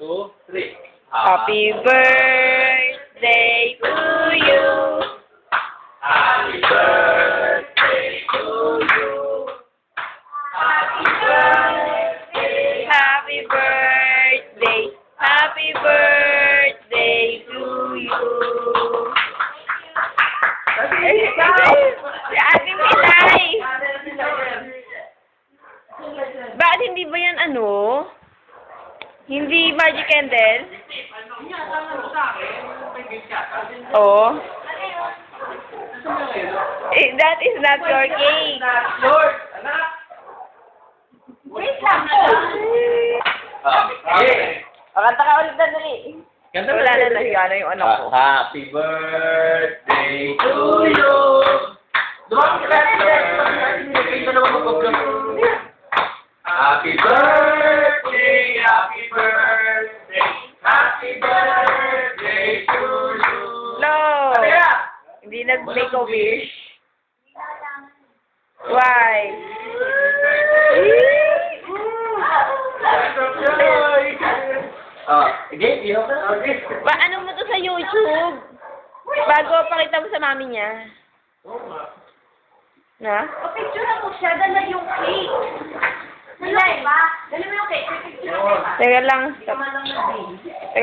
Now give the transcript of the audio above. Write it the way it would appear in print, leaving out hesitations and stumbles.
2, 3. Happy birthday to you. Happy birthday to you. Happy birthday. Happy birthday. Happy birthday to you. Si Ate Milay. Bakit hindi ba yan ano? Hindi magic candle? Oo. Eh, that is not your cake. Lord, anak. Wait lang. Okay. Kanta ka ulit na dali. Wala na nahiya na yung anak ko. Happy birthday to you. Happy birthday, happy birthday, happy birthday to you. No. Hindi nag-make a wish. Why? Again, you have okay. Ano mo to sa YouTube? Bago pakita mo sa mami niya. Na? Picture mo siya, dala yung cake. Dala ba? Dala mo yung cake. Picture mo. Teka lang. Tama lang na din. Teka